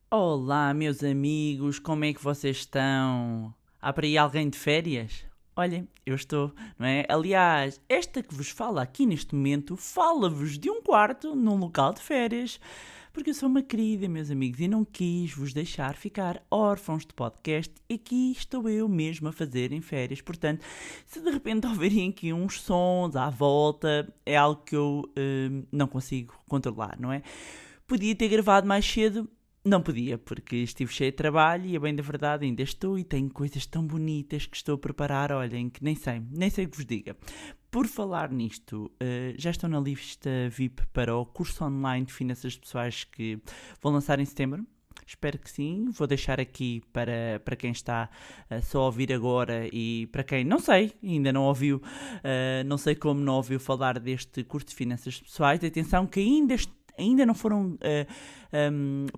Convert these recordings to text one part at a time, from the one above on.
Olá, meus amigos, como é que vocês estão? Há para aí alguém de férias? Olhem, eu estou, não é? Aliás, esta que vos fala aqui neste momento fala-vos de um quarto num local de férias, porque eu sou uma querida, meus amigos, e não quis vos deixar ficar órfãos de podcast. E aqui estou eu mesmo a fazer em férias. Portanto, se de repente ouvirem aqui uns sons à volta, é algo que eu não consigo controlar, não é? Podia ter gravado mais cedo, não podia, porque estive cheio de trabalho e, a bem da verdade, ainda estou e tenho coisas tão bonitas que estou a preparar, olhem, que nem sei o que vos diga. Por falar nisto, já estão na lista VIP para o curso online de finanças pessoais que vou lançar em setembro? Espero que sim. Vou deixar aqui para quem está só a ouvir agora e para quem não sei, ainda não ouviu, não sei como não ouviu falar deste curso de finanças pessoais. Atenção que ainda não foram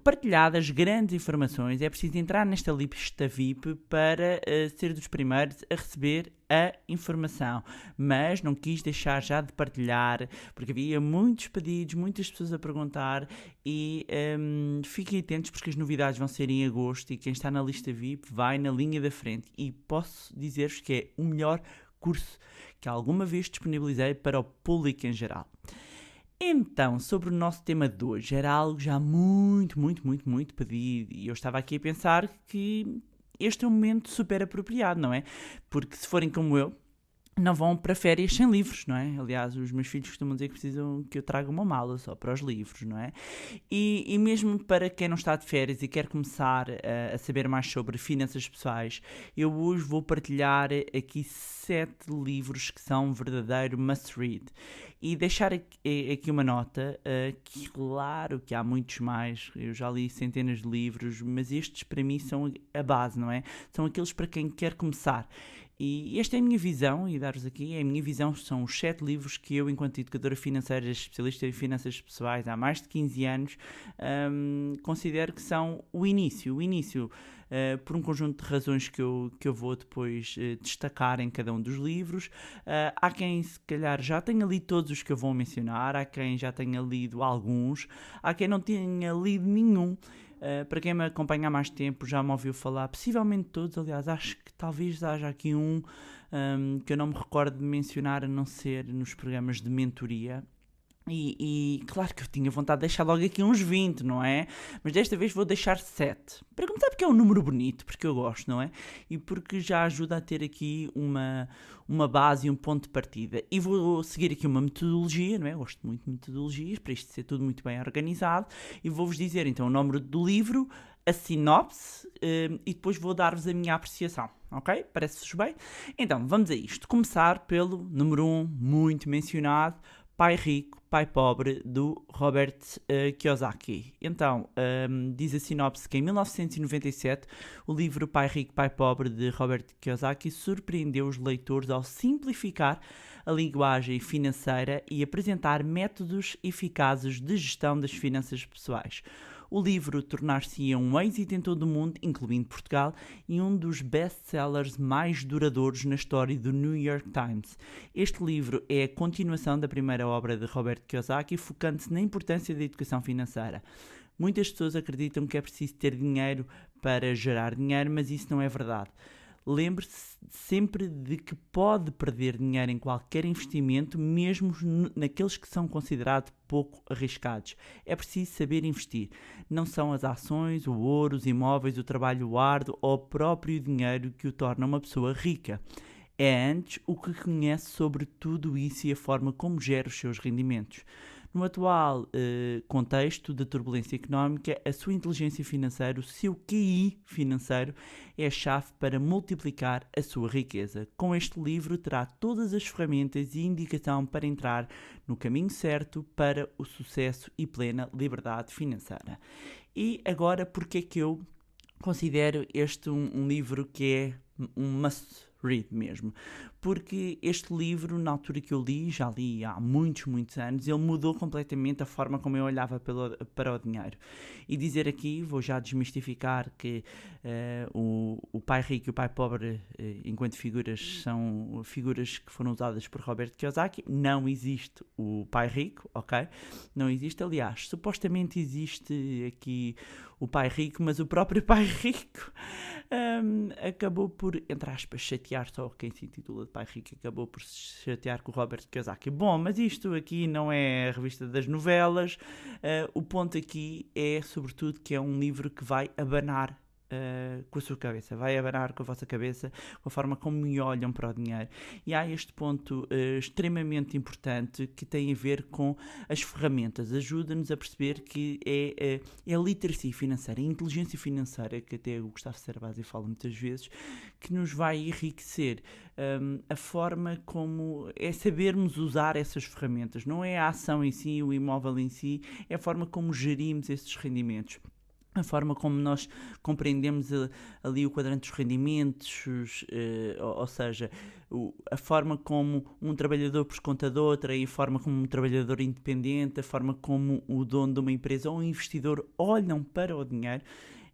partilhadas grandes informações. É preciso entrar nesta lista VIP para ser dos primeiros a receber a informação. Mas não quis deixar já de partilhar, porque havia muitos pedidos, muitas pessoas a perguntar e fiquem atentos porque as novidades vão ser em agosto e quem está na lista VIP vai na linha da frente. E posso dizer-vos que é o melhor curso que alguma vez disponibilizei para o público em geral. Então, sobre o nosso tema de hoje, era algo já muito pedido e eu estava aqui a pensar que este é um momento super apropriado, não é? Porque se forem como eu, não vão para férias sem livros, não é? Aliás, os meus filhos costumam dizer que precisam que eu traga uma mala só para os livros, não é? E mesmo para quem não está de férias e quer começar a saber mais sobre finanças pessoais, eu hoje vou partilhar aqui 7 livros que são um verdadeiro must-read. E deixar aqui uma nota, que claro que há muitos mais, eu já li centenas de livros, mas estes para mim são a base, não é? São aqueles para quem quer começar. E esta é a minha visão, e dar-vos aqui, a minha visão são os 7 livros que eu, enquanto educadora financeira, especialista em finanças pessoais há mais de 15 anos, considero que são o início, por um conjunto de razões que eu vou depois destacar em cada um dos livros. Há quem se calhar já tenha lido todos os que eu vou mencionar, há quem já tenha lido alguns, há quem não tenha lido nenhum. Para quem me acompanha há mais tempo já me ouviu falar, possivelmente todos, aliás, acho que talvez haja aqui que eu não me recordo de mencionar a não ser nos programas de mentoria. E claro que eu tinha vontade de deixar logo aqui uns 20, não é? Mas desta vez vou deixar 7. Para começar porque é um número bonito, porque eu gosto, não é? E porque já ajuda a ter aqui uma base e um ponto de partida. E vou seguir aqui uma metodologia, não é? Eu gosto muito de metodologias, para isto ser tudo muito bem organizado. E vou-vos dizer então o nome do livro, a sinopse e depois vou dar-vos a minha apreciação, ok? Parece-vos bem? Então, vamos a isto. Começar pelo número 1, muito mencionado, Pai Rico, Pai Pobre, do Robert Kiyosaki. Então, diz a sinopse que em 1997 o livro Pai Rico, Pai Pobre, de Robert Kiyosaki, surpreendeu os leitores ao simplificar a linguagem financeira e apresentar métodos eficazes de gestão das finanças pessoais. O livro tornar-se-ia um êxito em todo o mundo, incluindo Portugal, e um dos best-sellers mais duradouros na história do New York Times. Este livro é a continuação da primeira obra de Robert Kiyosaki, focando-se na importância da educação financeira. Muitas pessoas acreditam que é preciso ter dinheiro para gerar dinheiro, mas isso não é verdade. Lembre-se sempre de que pode perder dinheiro em qualquer investimento, mesmo naqueles que são considerados pouco arriscados. É preciso saber investir. Não são as ações, o ouro, os imóveis, o trabalho árduo ou o próprio dinheiro que o torna uma pessoa rica. É antes o que conhece sobre tudo isso e a forma como gera os seus rendimentos. No atual contexto de turbulência económica, a sua inteligência financeira, o seu QI financeiro, é a chave para multiplicar a sua riqueza. Com este livro terá todas as ferramentas e indicação para entrar no caminho certo para o sucesso e plena liberdade financeira. E agora, porque é que eu considero este um livro que é um must read mesmo, porque este livro, na altura que eu li, já li há muitos anos, ele mudou completamente a forma como eu olhava para o dinheiro. E dizer aqui, vou já desmistificar que o pai rico e o pai pobre, enquanto figuras, são figuras que foram usadas por Robert Kiyosaki. Não existe o pai rico, ok? Não existe, aliás, supostamente existe aqui o pai rico, mas o próprio pai rico acabou por, entre aspas, chatear, só quem se intitula de pai rico acabou por se chatear com o Robert Kiyosaki. Bom, mas isto aqui não é a revista das novelas, o ponto aqui é, sobretudo, que é um livro que vai abanar com a sua cabeça, vai abanar com a vossa cabeça, com a forma como me olham para o dinheiro. E há este ponto extremamente importante que tem a ver com as ferramentas. Ajuda-nos a perceber que é a literacia financeira, a inteligência financeira, que até o Gustavo Cerbasi fala muitas vezes, que nos vai enriquecer. A forma como é sabermos usar essas ferramentas, não é a ação em si, o imóvel em si, é a forma como gerimos esses rendimentos. A forma como nós compreendemos ali o quadrante dos rendimentos, ou seja, a forma como um trabalhador por conta de outra, e a forma como um trabalhador independente, a forma como o dono de uma empresa ou um investidor olham para o dinheiro.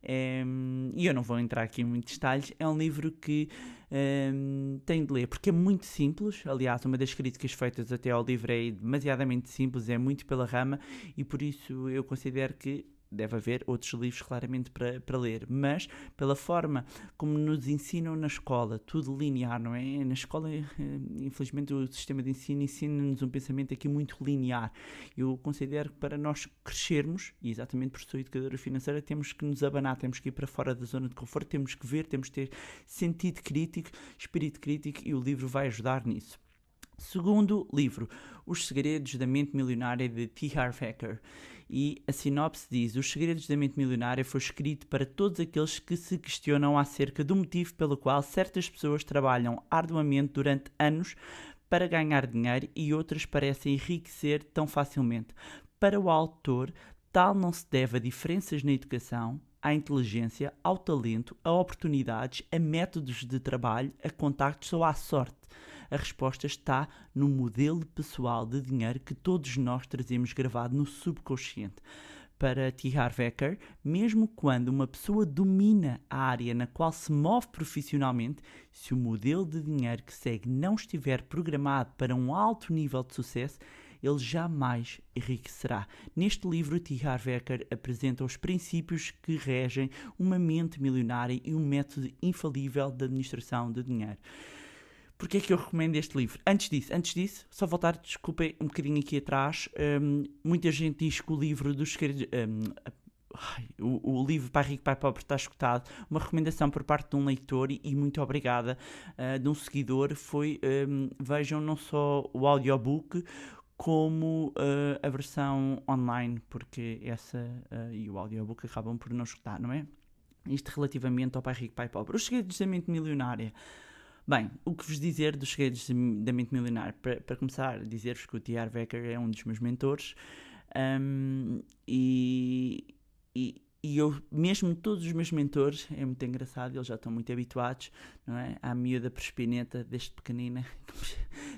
E eu não vou entrar aqui em muitos detalhes, é um livro que tem de ler, porque é muito simples. Aliás, uma das críticas feitas até ao livro é demasiadamente simples, é muito pela rama, e por isso eu considero que deve haver outros livros claramente para ler, mas pela forma como nos ensinam na escola, tudo linear, não é? Na escola, infelizmente, o sistema de ensino ensina-nos um pensamento aqui muito linear. Eu considero que para nós crescermos, e exatamente por ser educadora financeira, temos que nos abanar, temos que ir para fora da zona de conforto, temos que ver, temos que ter sentido crítico, espírito crítico, e o livro vai ajudar nisso. Segundo livro, Os Segredos da Mente Milionária, de T. Harv Eker. E a sinopse diz: Os Segredos da Mente Milionária foi escrito para todos aqueles que se questionam acerca do motivo pelo qual certas pessoas trabalham arduamente durante anos para ganhar dinheiro e outras parecem enriquecer tão facilmente. Para o autor, tal não se deve a diferenças na educação, à inteligência, ao talento, a oportunidades, a métodos de trabalho, a contactos ou à sorte. A resposta está no modelo pessoal de dinheiro que todos nós trazemos gravado no subconsciente. Para T. Harv Eker, mesmo quando uma pessoa domina a área na qual se move profissionalmente, se o modelo de dinheiro que segue não estiver programado para um alto nível de sucesso, ele jamais enriquecerá. Neste livro, T. Harv Eker apresenta os princípios que regem uma mente milionária e um método infalível de administração de dinheiro. Porque é que eu recomendo este livro? Antes disso, só voltar, desculpem, um bocadinho aqui atrás. Muita gente diz que o livro dos segredos... o livro Pai Rico, Pai Pobre está esgotado. Uma recomendação por parte de um leitor, e muito obrigada, de um seguidor, foi vejam não só o audiobook como a versão online, porque essa e o audiobook acabam por não esgotar, não é? Isto relativamente ao Pai Rico, Pai Pobre. Os Segredos da Mente Milionária. Bem, o que vos dizer dos Segredos da Mente Milionária? Para começar, dizer-vos que o T. Harv Eker é um dos meus mentores, e eu, mesmo todos os meus mentores, é muito engraçado, eles já estão muito habituados, não é? À miúda perspineta, desde pequenina,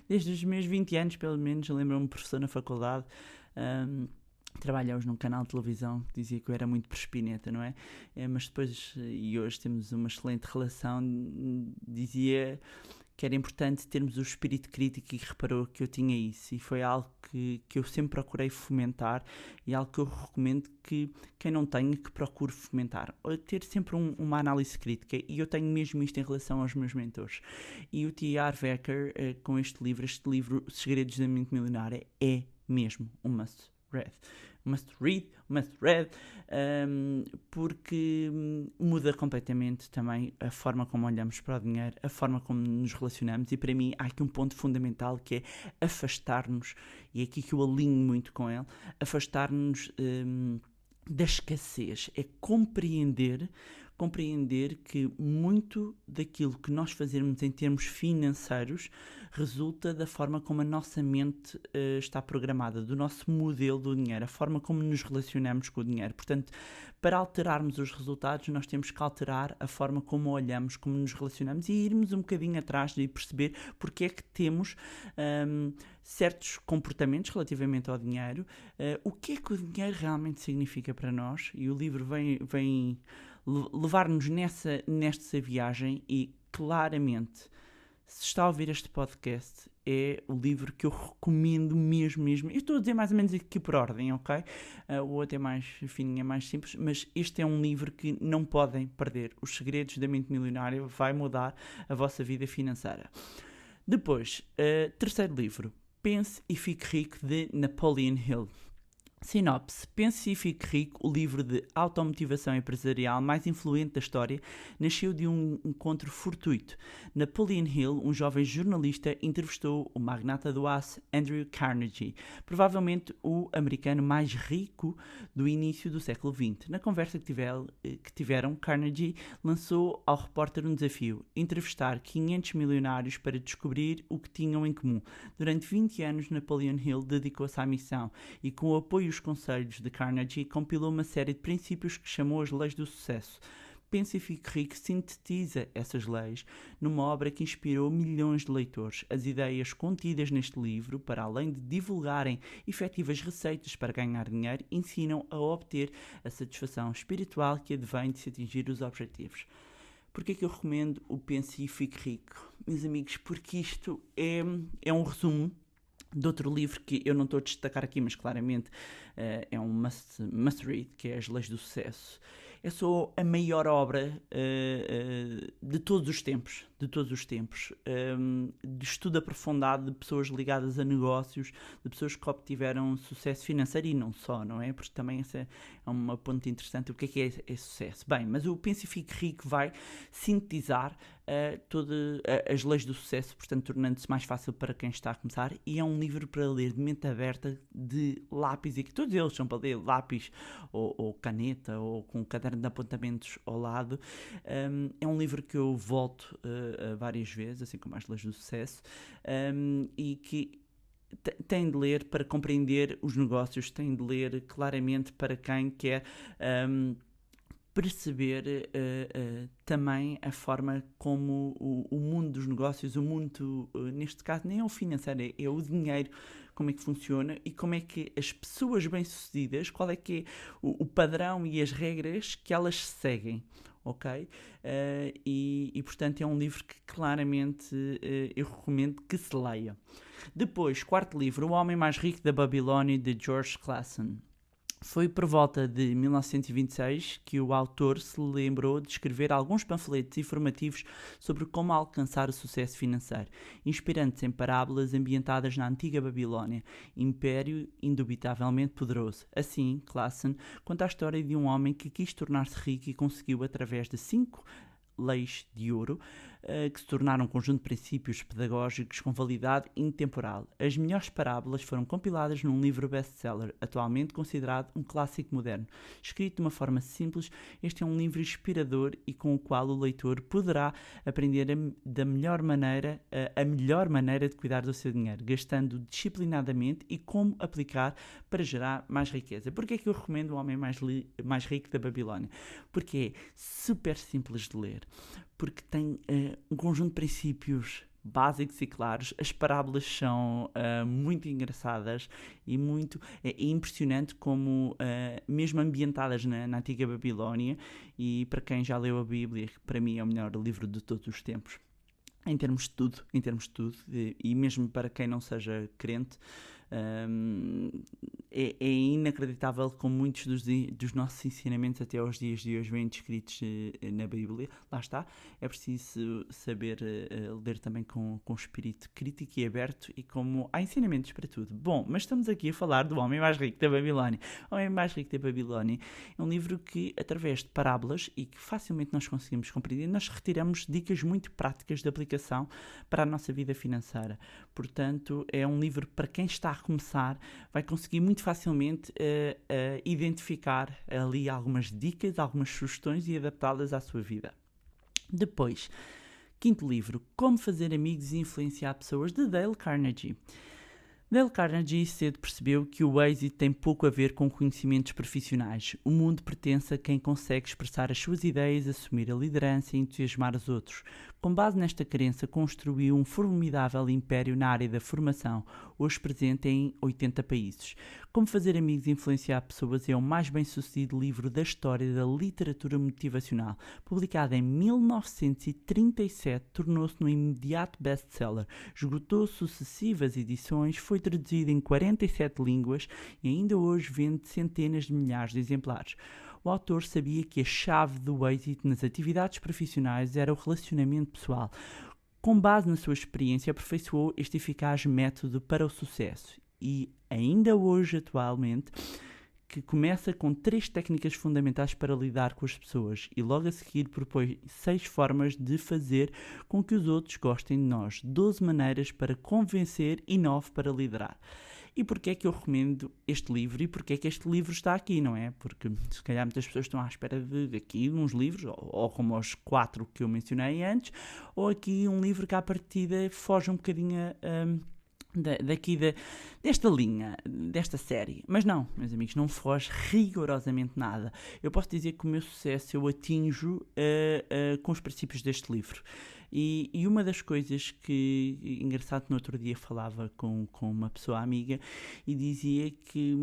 desde os meus 20 anos, pelo menos. Eu lembro-me, professor na faculdade, trabalhávamos num canal de televisão que dizia que eu era muito perspineta, não é? Mas depois, e hoje temos uma excelente relação, dizia que era importante termos o espírito crítico, e reparou que eu tinha isso, e foi algo que eu sempre procurei fomentar, e algo que eu recomendo que quem não tenha, que procure fomentar, ter sempre uma análise crítica, e eu tenho mesmo isto em relação aos meus mentores. E o T. Harv Eker, com este livro, Segredos da Mente Milionária, é mesmo um must read, porque muda completamente também a forma como olhamos para o dinheiro, a forma como nos relacionamos, e para mim há aqui um ponto fundamental, que é afastar-nos, e é aqui que eu alinho muito com ele, afastar-nos da escassez, é compreender compreender que muito daquilo que nós fazemos em termos financeiros resulta da forma como a nossa mente está programada, do nosso modelo do dinheiro, a forma como nos relacionamos com o dinheiro. Portanto, para alterarmos os resultados, nós temos que alterar a forma como olhamos, como nos relacionamos e irmos um bocadinho atrás de perceber porque é que temos certos comportamentos relativamente ao dinheiro, o que é que o dinheiro realmente significa para nós, e o livro vem levar-nos nesta viagem. E claramente, se está a ouvir este podcast, é o livro que eu recomendo mesmo. Eu estou a dizer mais ou menos aqui por ordem, ok? O outro é mais fininho, é mais simples, mas este é um livro que não podem perder. Os Segredos da Mente Milionária vai mudar a vossa vida financeira. Depois, terceiro livro, Pense e Fique Rico, de Napoleon Hill. Sinopse: Pense e Fique Rico, o livro de automotivação empresarial mais influente da história, nasceu de um encontro fortuito. Napoleon Hill, um jovem jornalista, entrevistou o magnata do aço Andrew Carnegie, provavelmente o americano mais rico do início do século XX. Na conversa que tiveram, Carnegie lançou ao repórter um desafio: entrevistar 500 milionários para descobrir o que tinham em comum. Durante 20 anos, Napoleon Hill dedicou-se à missão e, com o apoio e os conselhos de Carnegie, compilou uma série de princípios que chamou as Leis do Sucesso. Pense e Fique Rico sintetiza essas leis numa obra que inspirou milhões de leitores. As ideias contidas neste livro, para além de divulgarem efetivas receitas para ganhar dinheiro, ensinam a obter a satisfação espiritual que advém de se atingir os objetivos. Porquê é que eu recomendo o Pense e Fique Rico? Meus amigos, porque isto é um resumo de outro livro que eu não estou a destacar aqui, mas claramente é um must read, que é As Leis do Sucesso. É só a maior obra de todos os tempos, de estudo aprofundado de pessoas ligadas a negócios, de pessoas que obtiveram sucesso financeiro e não só, não é? Porque também essa é uma ponta interessante. O que é sucesso? Bem, mas o Pense e Fique Rico vai sintetizar todas as leis do sucesso, portanto tornando-se mais fácil para quem está a começar, e é um livro para ler de mente aberta, de lápis, e que todos eles são para ler lápis ou caneta ou com um caderno de apontamentos ao lado. É um livro que eu volto várias vezes, assim como as leis do sucesso, e que tem de ler para compreender os negócios, tem de ler claramente para quem quer perceber também a forma como o mundo dos negócios, o mundo, neste caso, nem é o financeiro, é o dinheiro, como é que funciona e como é que as pessoas bem-sucedidas, qual é que é o padrão e as regras que elas seguem, ok? E portanto é um livro que claramente eu recomendo que se leia. Depois, quarto livro, O Homem Mais Rico da Babilónia, de George Clason. Foi por volta de 1926 que o autor se lembrou de escrever alguns panfletos informativos sobre como alcançar o sucesso financeiro, inspirando-se em parábolas ambientadas na antiga Babilónia, império indubitavelmente poderoso. Assim, Clason conta a história de um homem que quis tornar-se rico e conseguiu, através de 5 leis de ouro, que se tornaram um conjunto de princípios pedagógicos com validade intemporal. As melhores parábolas foram compiladas num livro best-seller, atualmente considerado um clássico moderno. Escrito de uma forma simples, este é um livro inspirador e com o qual o leitor poderá aprender a melhor maneira de cuidar do seu dinheiro, gastando disciplinadamente e como aplicar para gerar mais riqueza. Porquê é que eu recomendo O Homem Mais Rico da Babilónia? Porque é super simples de ler, porque tem um conjunto de princípios básicos e claros. As parábolas são muito engraçadas e é impressionante como, mesmo ambientadas na antiga Babilónia, e para quem já leu a Bíblia, para mim é o melhor livro de todos os tempos, em termos de tudo, e mesmo para quem não seja crente, é inacreditável como muitos dos nossos ensinamentos até aos dias de hoje vêm descritos na Bíblia. Lá está, é preciso saber ler também com espírito crítico e aberto, e como há ensinamentos para tudo. Bom, mas estamos aqui a falar do Homem Mais Rico da Babilónia. O Homem Mais Rico da Babilónia é um livro que, através de parábolas e que facilmente nós conseguimos compreender, nós retiramos dicas muito práticas de aplicação para a nossa vida financeira. Portanto, é um livro para quem está a recomeçar, vai conseguir muito facilmente identificar ali algumas dicas, algumas sugestões e adaptá-las à sua vida. Depois, quinto livro, Como Fazer Amigos e Influenciar Pessoas, de Dale Carnegie. Dale Carnegie cedo percebeu que o êxito tem pouco a ver com conhecimentos profissionais. O mundo pertence a quem consegue expressar as suas ideias, assumir a liderança e entusiasmar os outros. Com base nesta crença, construiu um formidável império na área da formação, hoje presente em 80 países. Como Fazer Amigos e Influenciar Pessoas é o mais bem-sucedido livro da história da literatura motivacional. Publicado em 1937, tornou-se no imediato best-seller. Esgotou sucessivas edições, foi traduzido em 47 línguas e ainda hoje vende centenas de milhares de exemplares. O autor sabia que a chave do êxito nas atividades profissionais era o relacionamento pessoal. Com base na sua experiência, aperfeiçoou este eficaz método para o sucesso. E ainda hoje, atualmente, que começa com 3 técnicas fundamentais para lidar com as pessoas e logo a seguir propõe 6 formas de fazer com que os outros gostem de nós, 12 maneiras para convencer e 9 para liderar. E porquê é que eu recomendo este livro e porquê é que este livro está aqui, não é? Porque se calhar muitas pessoas estão à espera de aqui uns livros, ou como os 4 que eu mencionei antes, ou aqui um livro que à partida foge um bocadinho desta linha, desta série. Mas não, meus amigos, não foge rigorosamente nada. Eu posso dizer que o meu sucesso eu atinjo com os princípios deste livro. E uma das coisas que, engraçado, no outro dia falava com uma pessoa amiga e dizia que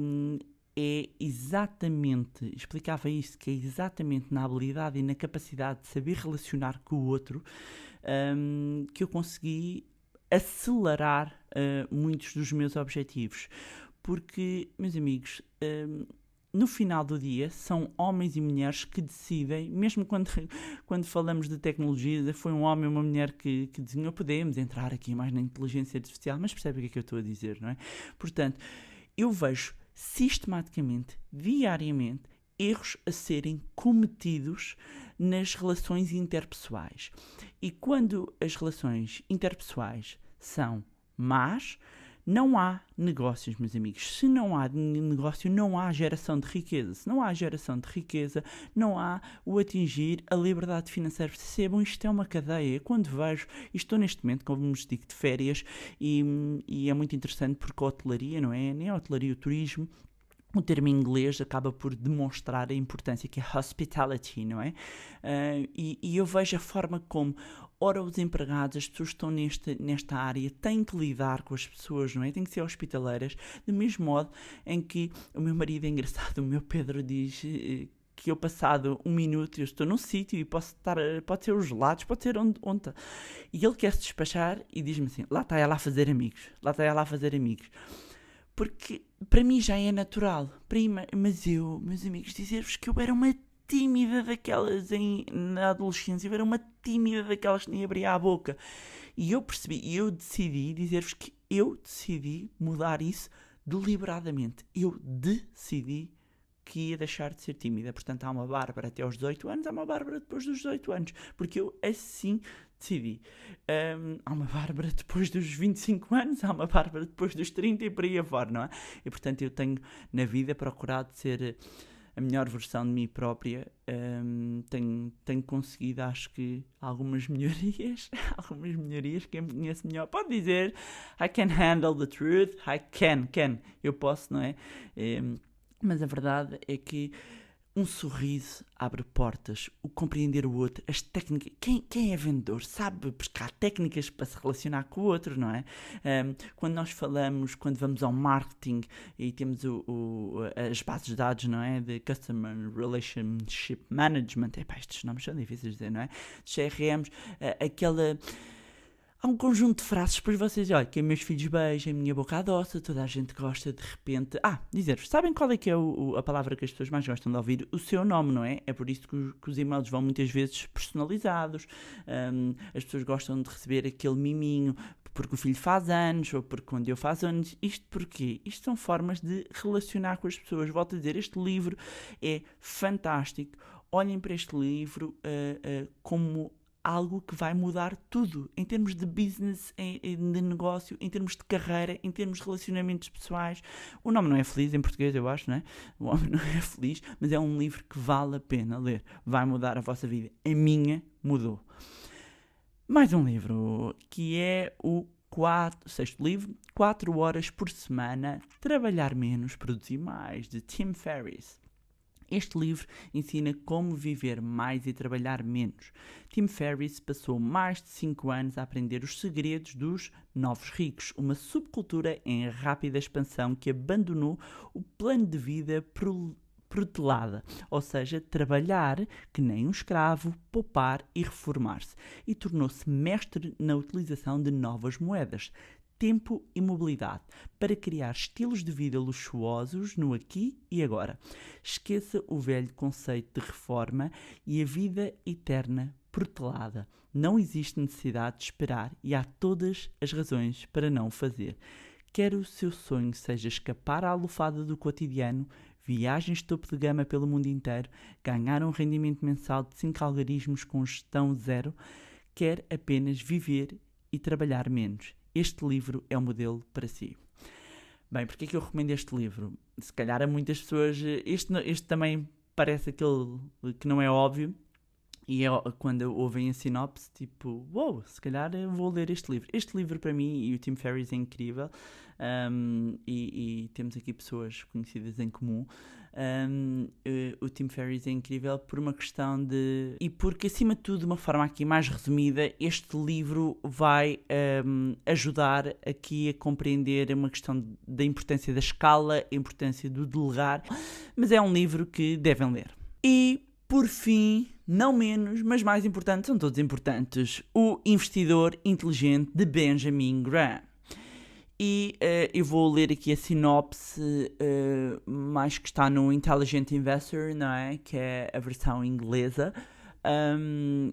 é exatamente, explicava isso, que é exatamente na habilidade e na capacidade de saber relacionar com o outro que eu consegui acelerar muitos dos meus objetivos. Porque, meus amigos, no final do dia, são homens e mulheres que decidem, mesmo quando falamos de tecnologia, foi um homem ou uma mulher que desenhou, podemos entrar aqui mais na inteligência artificial, mas percebe o que é que eu estou a dizer, não é? Portanto, eu vejo sistematicamente, diariamente, erros a serem cometidos nas relações interpessoais. E quando as relações interpessoais são más, não há negócios, meus amigos. Se não há negócio, não há geração de riqueza. Se não há geração de riqueza, não há o atingir a liberdade financeira. Percebam, isto é uma cadeia. Quando vejo, estou neste momento, como vos digo, de férias, e é muito interessante porque a hotelaria, não é? Nem a hotelaria, o turismo, o termo em inglês acaba por demonstrar a importância que é hospitality, não é? E eu vejo a forma como, ora, os empregados, as pessoas que estão nesta área, têm que lidar com as pessoas, não é? Têm que ser hospitaleiras, do mesmo modo em que o meu marido é engraçado, o meu Pedro diz que eu passado 1 minuto eu estou num sítio e pode ser os gelados, pode ser onde está. E ele quer se despachar e diz-me assim, lá está ela a fazer amigos, Porque para mim já é natural. Mas eu, meus amigos, dizer-vos que eu era uma tímida daquelas na adolescência, eu era uma tímida daquelas que nem abria a boca. E eu percebi, e eu decidi dizer-vos que eu decidi mudar isso deliberadamente. Eu decidi que ia deixar de ser tímida. Portanto, há uma Bárbara até aos 18 anos, há uma Bárbara depois dos 18 anos. Porque eu assim decidi. Há uma Bárbara depois dos 25 anos, há uma Bárbara depois dos 30 e por aí afora, não é? E portanto eu tenho na vida procurado ser a melhor versão de mim própria. Tenho conseguido, acho que, algumas melhorias, quem me conhece melhor pode dizer I can handle the truth, eu posso, não é? Mas a verdade é que um sorriso abre portas, o compreender o outro, as técnicas. Quem é vendedor sabe buscar técnicas para se relacionar com o outro, não é? Quando nós falamos, quando vamos ao marketing e temos as bases de dados, não é? De Customer Relationship Management, estes nomes são difíceis de dizer, não é? CRMs, há um conjunto de frases, depois vocês, olha, que meus filhos beijam, minha boca adoça, toda a gente gosta de repente. Dizer-vos, sabem qual é que é a palavra que as pessoas mais gostam de ouvir? O seu nome, não é? É por isso que os e-mails vão muitas vezes personalizados. As pessoas gostam de receber aquele miminho porque o filho faz anos, ou porque quando eu faço anos. Isto porquê? Isto são formas de relacionar com as pessoas. Volto a dizer, este livro é fantástico. Olhem para este livro como algo que vai mudar tudo, em termos de business, de negócio, em termos de carreira, em termos de relacionamentos pessoais. O nome não é Feliz em português, eu acho, não é? O homem não é feliz, mas é um livro que vale a pena ler. Vai mudar a vossa vida. A minha mudou. Mais um livro, que é o sexto livro, 4 horas por semana, trabalhar menos, produzir mais, de Tim Ferriss. Este livro ensina como viver mais e trabalhar menos. Tim Ferriss passou mais de 5 anos a aprender os segredos dos novos ricos, uma subcultura em rápida expansão que abandonou o plano de vida protelada, ou seja, trabalhar que nem um escravo, poupar e reformar-se, e tornou-se mestre na utilização de novas moedas, tempo e mobilidade, para criar estilos de vida luxuosos no aqui e agora. Esqueça o velho conceito de reforma e a vida eterna protelada. Não existe necessidade de esperar e há todas as razões para não o fazer. Quer o seu sonho seja escapar à alofada do cotidiano, viagens de topo de gama pelo mundo inteiro, ganhar um rendimento mensal de 5 algarismos com gestão zero, quer apenas viver e trabalhar menos. Este livro é o modelo para si. Bem, porque é que eu recomendo este livro? Se calhar a muitas pessoas... Este também parece aquele que não é óbvio. E é quando ouvem a sinopse, tipo, uou, se calhar eu vou ler este livro. Este livro para mim, e o Tim Ferriss é incrível, e temos aqui pessoas conhecidas em comum. O Tim Ferriss é incrível por uma questão de... E porque, acima de tudo, de uma forma aqui mais resumida, este livro vai ajudar aqui a compreender uma questão da importância da escala, a importância do delegar, mas é um livro que devem ler. E, por fim, não menos, mas mais importante, são todos importantes, O Investidor Inteligente, de Benjamin Graham. E eu vou ler aqui a sinopse, mais que está no Intelligent Investor, não é? Que é a versão inglesa,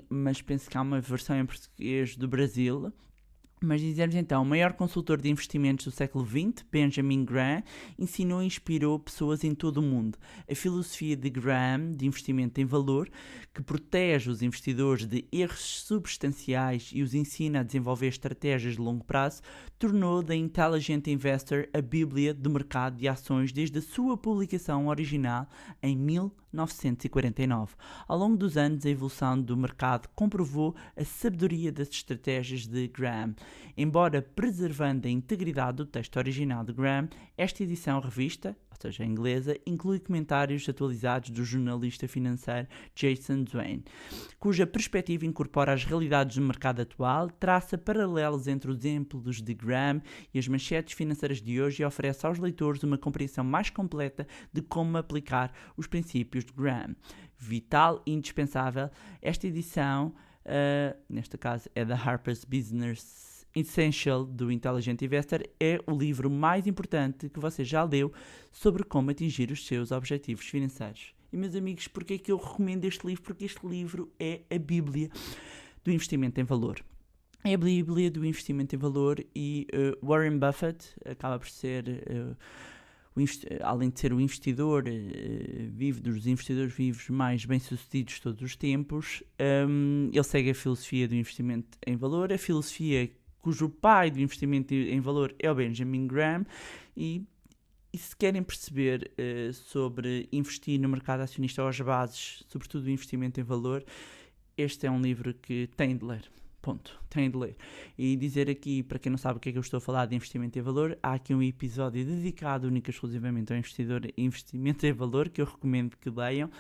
mas penso que há uma versão em português do Brasil. Mas dizer-vos então, o maior consultor de investimentos do século XX, Benjamin Graham, ensinou e inspirou pessoas em todo o mundo. A filosofia de Graham, de investimento em valor, que protege os investidores de erros substanciais e os ensina a desenvolver estratégias de longo prazo, tornou The Intelligent Investor a bíblia do mercado de ações desde a sua publicação original em 1949. Ao longo dos anos, a evolução do mercado comprovou a sabedoria das estratégias de Graham. Embora preservando a integridade do texto original de Graham, esta edição revista, ou seja, inglesa, inclui comentários atualizados do jornalista financeiro Jason Duane, cuja perspectiva incorpora as realidades do mercado atual, traça paralelos entre os exemplos de Graham e as manchetes financeiras de hoje e oferece aos leitores uma compreensão mais completa de como aplicar os princípios de Graham. Vital e indispensável, esta edição, neste caso é da Harper's Business Essential do Intelligent Investor, é o livro mais importante que você já leu sobre como atingir os seus objetivos financeiros. E, meus amigos, porquê é que eu recomendo este livro? Porque este livro é a Bíblia do investimento em valor. É a Bíblia do investimento em valor e Warren Buffett acaba por ser... além de ser o investidor vivo dos investidores vivos mais bem-sucedidos de todos os tempos, ele segue a filosofia do investimento em valor, a filosofia cujo pai do investimento em valor é o Benjamin Graham, e se querem perceber sobre investir no mercado acionista ou as bases, sobretudo o investimento em valor, este é um livro que têm de ler. Ponto. Têm de ler. E dizer aqui, para quem não sabe o que é que eu estou a falar de investimento em valor, há aqui um episódio dedicado única e exclusivamente ao investimento em valor, que eu recomendo que leiam.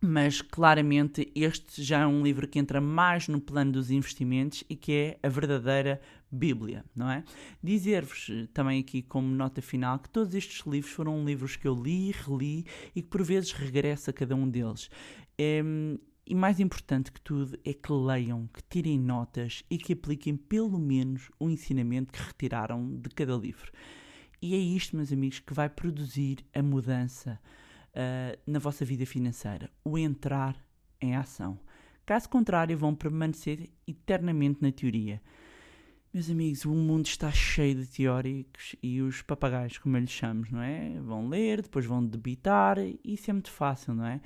Mas claramente este já é um livro que entra mais no plano dos investimentos e que é a verdadeira Bíblia, não é? Dizer-vos também aqui como nota final que todos estes livros foram livros que eu li, reli e que por vezes regresso a cada um deles. E mais importante que tudo é que leiam, que tirem notas e que apliquem pelo menos o ensinamento que retiraram de cada livro. E é isto, meus amigos, que vai produzir a mudança na vossa vida financeira, o entrar em ação. Caso contrário, vão permanecer eternamente na teoria. Meus amigos, o mundo está cheio de teóricos e os papagaios, como eu lhes chamo, não é? Vão ler, depois vão debitar, e isso é muito fácil, não é?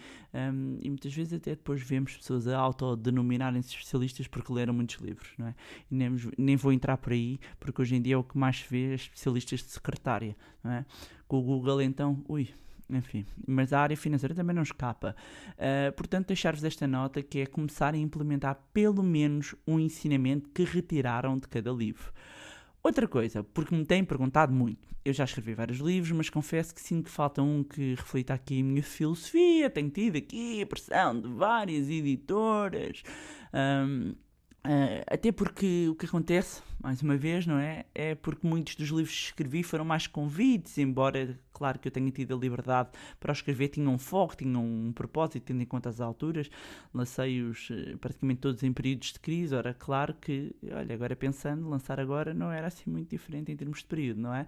E muitas vezes até depois vemos pessoas a autodenominarem-se especialistas porque leram muitos livros, não é? E nem vou entrar por aí, porque hoje em dia é o que mais se vê, é especialistas de secretária, não é? Com o Google então, enfim, mas a área financeira também não escapa. Portanto, deixar-vos esta nota que é começar a implementar pelo menos um ensinamento que retiraram de cada livro. Outra coisa, porque me têm perguntado muito. Eu já escrevi vários livros, mas confesso que sinto que falta um que reflita aqui a minha filosofia. Tenho tido aqui a pressão de várias editoras. Até porque o que acontece, mais uma vez, não é? É porque muitos dos livros que escrevi foram mais convites, embora, claro que eu tenha tido a liberdade para escrever, tinham um foco, tinham um propósito, tendo em conta as alturas. Lancei-os praticamente todos em períodos de crise. Ora, claro que, olha, agora pensando, lançar agora não era assim muito diferente em termos de período, não é?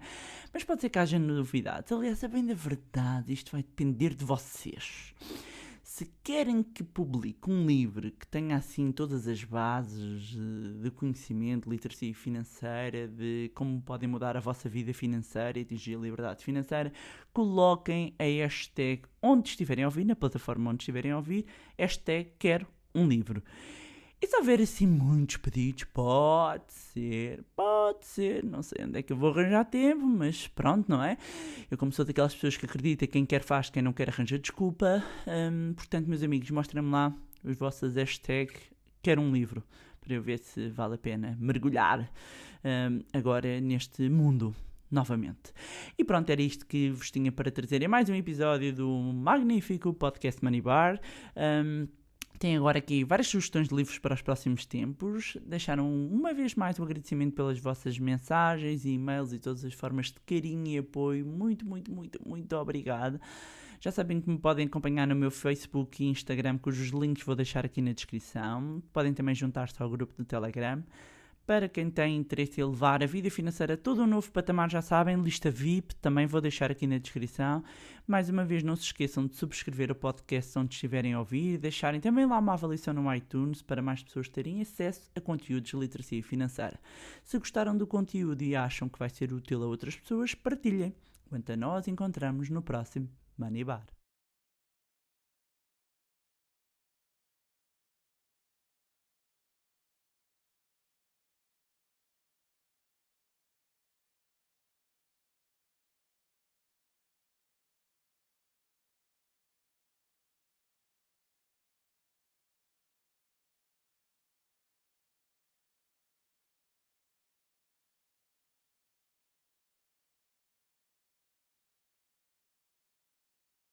Mas pode ser que haja novidades. Aliás, a bem da verdade, isto vai depender de vocês. Se querem que publique um livro que tenha assim todas as bases de conhecimento, de literacia financeira, de como podem mudar a vossa vida financeira e atingir a liberdade financeira, coloquem a hashtag onde estiverem a ouvir, na plataforma onde estiverem a ouvir, hashtag quero um livro. E se houver assim muitos pedidos, pode ser, não sei onde é que eu vou arranjar tempo, mas pronto, não é? Eu como sou daquelas pessoas que acreditam, quem quer faz, quem não quer arranja desculpa. Portanto, meus amigos, mostrem-me lá os vossos hashtags, quero um livro, para eu ver se vale a pena mergulhar agora neste mundo. Novamente. E pronto, era isto que vos tinha para trazer em mais um episódio do magnífico podcast Money Bar. Tem agora aqui várias sugestões de livros para os próximos tempos. Deixaram uma vez mais um agradecimento pelas vossas mensagens, e-mails e todas as formas de carinho e apoio. Muito, muito, muito, muito obrigado. Já sabem que me podem acompanhar no meu Facebook e Instagram, cujos links vou deixar aqui na descrição. Podem também juntar-se ao grupo do Telegram. Para quem tem interesse em levar a vida financeira a todo um novo patamar, já sabem, lista VIP, também vou deixar aqui na descrição. Mais uma vez, não se esqueçam de subscrever o podcast onde estiverem a ouvir e deixarem também lá uma avaliação no iTunes para mais pessoas terem acesso a conteúdos de literacia financeira. Se gostaram do conteúdo e acham que vai ser útil a outras pessoas, partilhem. Quanto a nós, encontramos no próximo Money Bar.